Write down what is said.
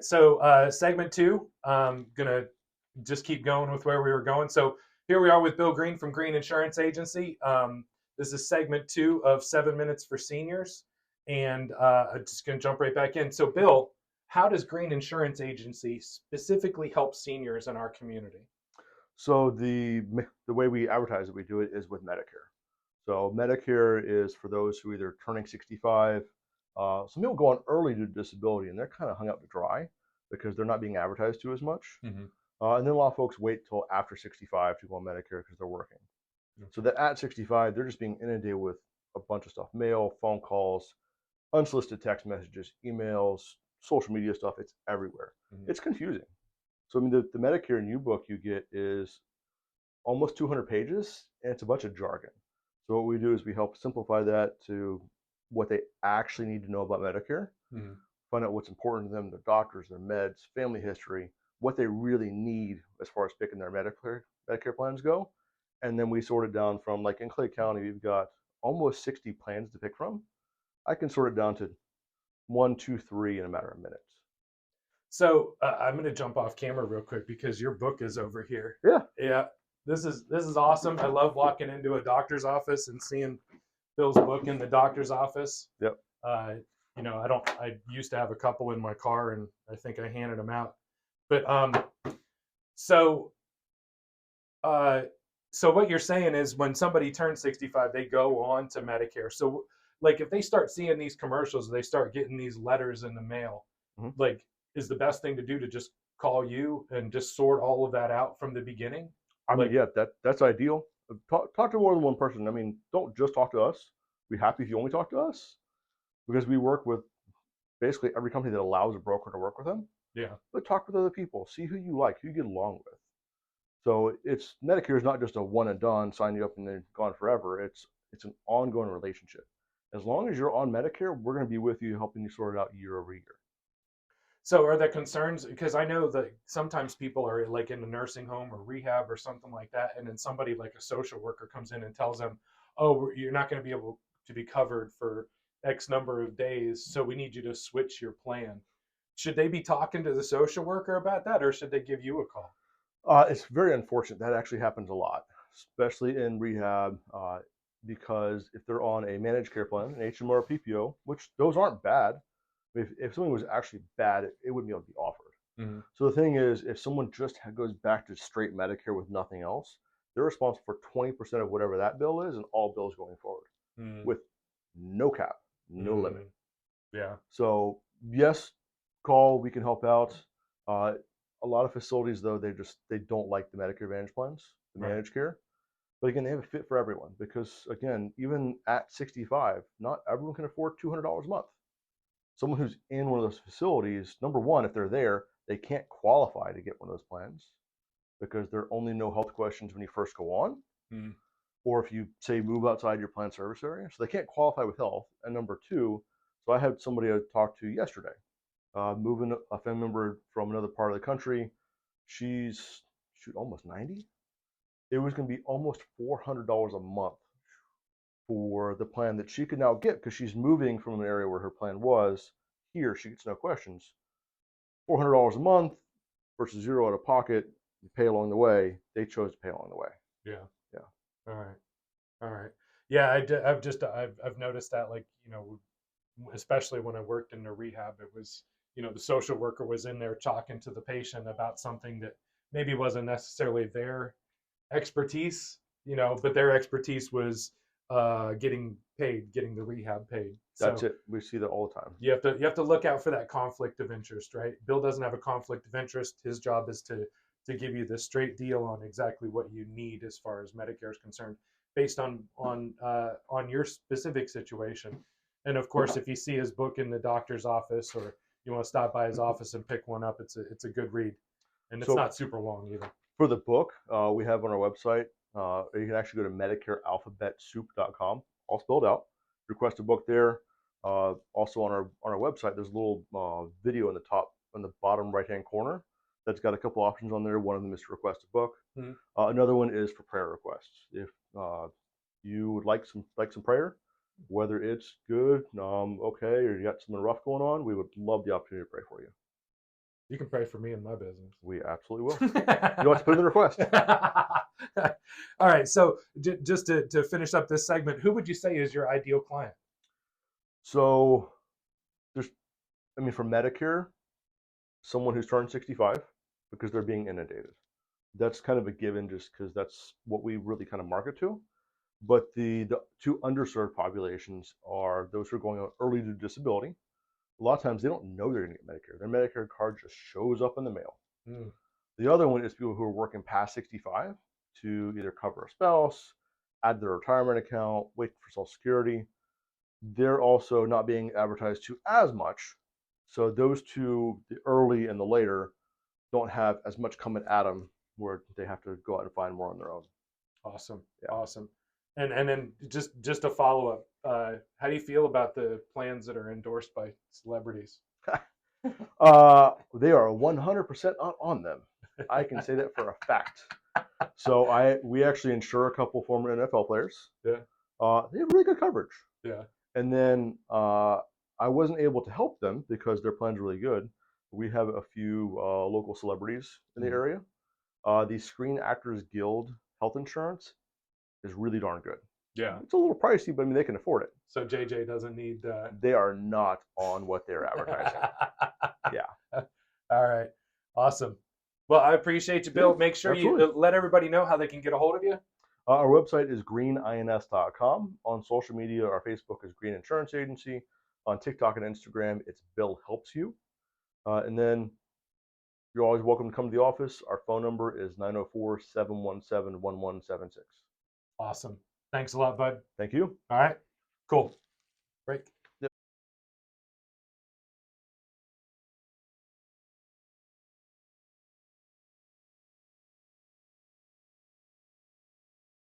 right, so segment two, gonna just keep going with where we were going. So here we are with Bill Green from Green Insurance Agency. This is segment two of 7 Minutes for Seniors, and I'm just gonna jump right back in. So Bill, how does Green Insurance Agency specifically help seniors in our community? So the way we advertise it, we do it is with Medicare. So Medicare is for those who either turning 65. Some people go on early to disability, and they're kind of hung up to dry because they're not being advertised to as much. Mm-hmm. And then a lot of folks wait till after 65 to go on Medicare because they're working. So Okay. that at 65, they're just being inundated with a bunch of stuff: mail, phone calls, unsolicited text messages, emails, social media stuff. It's everywhere. Mm-hmm. It's confusing. So I mean, the Medicare new book you get is almost 200 pages, and it's a bunch of jargon. So what we do is we help simplify that to what they actually need to know about Medicare, Mm-hmm. find out what's important to them, their doctors, their meds, family history, what they really need as far as picking their Medicare plans go. And then we sort it down from, like in Clay County, we've got almost 60 plans to pick from. I can sort it down to one, two, three in a matter of minutes. So I'm going to jump off camera real quick because your book is over here. Yeah. Yeah, this is awesome. I love walking into a doctor's office and seeing Bill's book in the doctor's office. Yep. Uh, I don't. I used to have a couple in my car, and I think I handed them out. But so uh, so what you're saying is when somebody turns 65, they go on to Medicare. So like if they start seeing these commercials, they start getting these letters in the mail. Mhm. Like, is the best thing to do to just call you and just sort all of that out from the beginning? I mean, Like, yeah, that's ideal. Talk to more than one person. I mean, don't just talk to us. Be happy if you only talk to us because we work with basically every company that allows a broker to work with them. yeah. But talk with other people, see who you like, who you get along with. So it's Medicare is not just a one and done, sign you up and then gone forever. It's an ongoing relationship. As long as you're on Medicare, we're going to be with you, helping you sort it out year over year. So are there concerns? Because I know that sometimes people are like in a nursing home or rehab or something like that, and then somebody like a social worker comes in and tells them, "Oh, you're not going to be able to be covered for X number of days, so we need you to switch your plan." Should they be talking to the social worker about that, or should they give you a call? It's very unfortunate that actually happens a lot, especially in rehab, because if they're on a managed care plan, an HMO or PPO, which those aren't bad, if something was actually bad, it wouldn't be able to be offered. Mm-hmm. So the thing is, if someone just goes back to straight Medicare with nothing else, they're responsible for 20% of whatever that bill is and all bills going forward with no cap, no Mm-hmm. limit. Yeah. So yes, call, we can help out. Uh, a lot of facilities though, they don't like the Medicare Advantage plans, the Right. managed care. But again, they have a fit for everyone because again, even at 65, not everyone can afford $200 a month. Someone who's in one of those facilities, number one, if they're there, they can't qualify to get one of those plans because there are only no health questions when you first go on, Mm-hmm. or if you say move outside your plan service area. So they can't qualify with health. And number two, so I had somebody I talked to yesterday, moving a family member from another part of the country. She's shoot almost 90. It was going to be almost $400 a month for the plan that she could now get because she's moving from an area where her plan was. Here, she gets no questions. $400 a month versus zero out of pocket. You pay along the way. They chose to pay along the way. Yeah. Yeah. All right. All right. Yeah, I've noticed that, like, especially when I worked in the rehab, it was, the social worker was in there talking to the patient about something that maybe wasn't necessarily their expertise, but their expertise was getting paid, getting the rehab paid. That's So it. We see that all the time. you have to look out for that conflict of interest, right? Bill doesn't have a conflict of interest. His job is to give you the straight deal on exactly what you need as far as Medicare is concerned, based on your specific situation. And of course, if you see his book in the doctor's office, or you want to stop by his office and pick one up, it's a good read, and it's So not super long either. for the book, we have on our website, you can actually go to medicarealphabetsoup.com, all spelled out. Request a book there. Also on our website, there's a little video in the top, in the bottom right hand corner, that's got a couple options on there. One of them is to request a book. Mm-hmm. Another one is for prayer requests. If you would like some prayer, whether it's good, okay, or you got something rough going on, we would love the opportunity to pray for you. You can pray for me in my business. We absolutely will. You don't have to put in the request. All right. So just to finish up this segment, who would you say is your ideal client? So there's, I mean, for Medicare, someone who's turned 65 because they're being inundated. That's kind of a given just because that's what we really kind of market to. But the two underserved populations are those who are going on early to disability. A lot of times they don't know they're going to get Medicare. Their Medicare card just shows up in the mail. Mm. The other one is people who are working past 65 to either cover a spouse, add their retirement account, wait for Social Security. They're also not being advertised to as much. So those two, the early and the later, don't have as much coming at them where they have to go out and find more on their own. Awesome. Yeah. Awesome. And then just a follow up. How do you feel about the plans that are endorsed by celebrities? They are 100% on them. I can say that for a fact. So we actually insure a couple former NFL players. Yeah. They have really good coverage. Yeah. And then I wasn't able to help them because their plan's really good. We have a few local celebrities in the area. The Screen Actors Guild health insurance is really darn good. Yeah. It's a little pricey, but I mean, they can afford it. So JJ doesn't need. They are not on what they're advertising. Yeah. All right. Awesome. Well, I appreciate you, Bill. Yeah, Make sure absolutely. you let everybody know how they can get a hold of you. Our website is greenins.com. On social media, our Facebook is Green Insurance Agency. On TikTok and Instagram, it's Bill Helps You. And then you're always welcome to come to the office. Our phone number is 904-717-1176. Awesome. Thanks a lot, bud. Thank you. All right. Cool. Break.